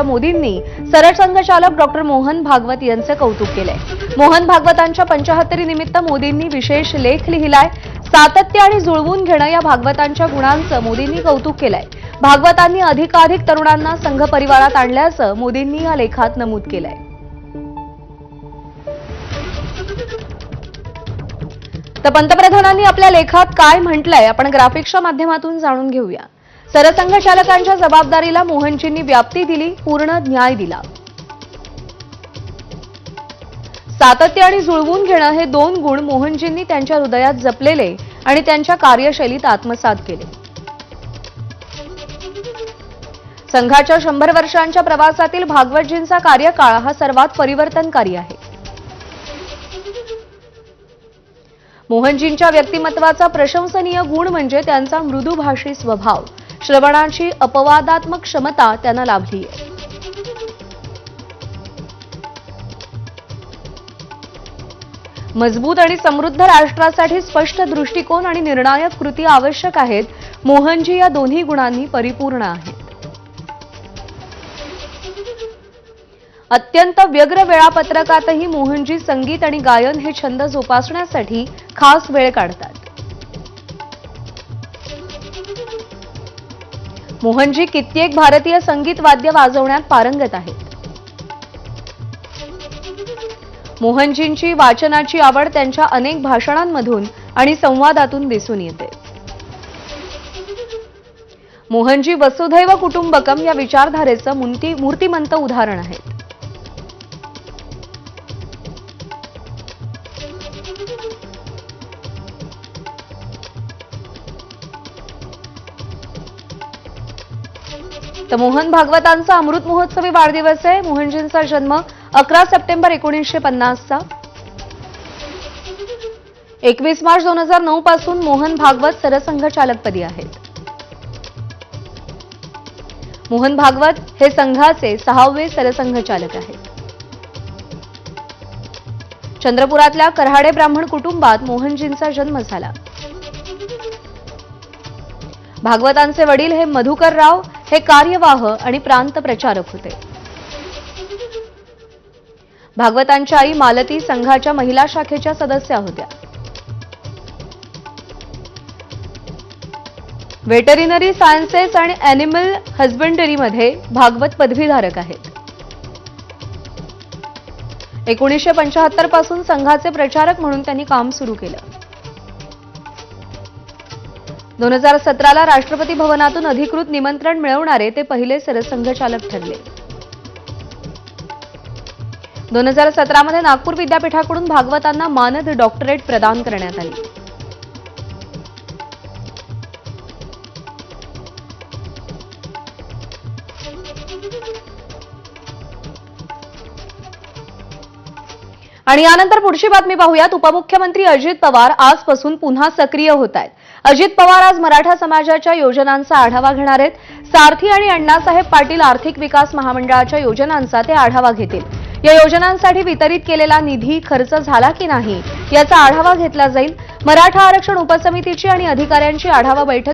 मोदींनी सरसंघचालक डॉक्टर मोहन भागवत यांचे कौतुक केलंय। मोहन भागवतांच्या 75 निमित्त मोदींनी विशेष लेख लिहिलाय। सातत्य आणि जुळवून घेणं या भागवतांच्या गुणांचं मोदींनी कौतुक केलंय। भागवतांनी अधिकाधिक तरुणांना संघ परिवारात आणल्याचं मोदींनी या लेखात नमूद केलंय। तर पंतप्रधानांनी आपल्या लेखात काय म्हटलंय आपण ग्राफिक्सच्या माध्यमातून जाणून घेऊया। सरसंघचालकांच्या जबाबदारीला मोहनजींनी व्याप्ती दिली, पूर्ण न्याय दिला। सातत्य आणि जुळवून घेणं हे दोन गुण मोहनजींनी त्यांच्या हृदयात जपलेले आणि त्यांच्या कार्यशैलीत आत्मसात केले। संघाच्या 100 वर्षांच्या प्रवासातील भागवतजींचा कार्यकाळ हा सर्वात परिवर्तनकारी आहे। मोहनजींच्या व्यक्तिमत्वाचा प्रशंसनीय गुण म्हणजे त्यांचा मृदुभाषी स्वभाव, श्रवणाची अपवादात्मक क्षमता त्यांना लाभली आहे। मजबूत आणि समृद्ध राष्ट्रासाठी स्पष्ट दृष्टिकोन आणि निर्णायक कृती आवश्यक आहेत। मोहनजी या दोन्ही गुणांनी परिपूर्ण आहेत। अत्यंत व्यग्र वेळापत्रकातही मोहनजी संगीत आणि गायन हे छंद जोपासण्यासाठी खास वेळ काढतात। मोहनजी कित्येक भारतीय संगीत वाद्य वाजवण्यात पारंगत आहेत। मोहनजींची वाचनाची आवड त्यांच्या अनेक भाषणांमधून आणि संवादातून दिसून येते। मोहनजी वसुधैव कुटुंबकम या विचारधारेचं मूर्तिमंत उदाहरण आहेत। तर मोहन भागवतांचा अमृत महोत्सवी वाढदिवस आहे। मोहनजींचा जन्म 11 सप्टेंबर 1950 चा। 21 मार्च 2009 पासून मोहन भागवत सरसंघचालकपदी आहेत। मोहन भागवत हे संघाचे 6वे सरसंघचालक आहेत। चंद्रपुरातल्या कराडे ब्राह्मण कुटुंबात मोहनजींचा जन्म झाला। भागवतांचे वडील हे मधुकरराव हे कार्यवाह आणि प्रांत प्रचारक होते। भागवतांच्या आई मालती संघाच्या महिला शाखेच्या सदस्या होत्या। व्हेटरिनरी सायन्सेस आणि अॅनिमल हजबंडरीमध्ये भागवत पदवीधारक आहेत। 1975 पासून संघाचे प्रचारक म्हणून त्यांनी काम सुरू केलं। 2017 ला राष्ट्रपती भवनातून अधिकृत निमंत्रण मिळवणारे ते पहिले सरसंघचालक ठरले। 2017 मध्ये नागपूर विद्यापीठाकडून भागवतांना मानद डॉक्टरेट प्रदान करण्यात आली। आणि यानंतर पुढची बातमी पाहूयात। उपमुख्यमंत्री अजित पवार आजपासून पुन्हा सक्रिय होत आहेत। अजित पवार आज मराठा समाजाच्या योजनांचा आढावा घेणार आहेत। सारथी आणि अण्णासाहेब पाटील आर्थिक विकास महामंडळाच्या योजनांचा ते आढावा घेतील। या योजनांसाठी वितरित केलेला निधी खर्च झाला की नाही याचा आढावा घेतला जाईल। मराठा आरक्षण उपसमितीची आणि अधिकाऱ्यांची आढावा बैठक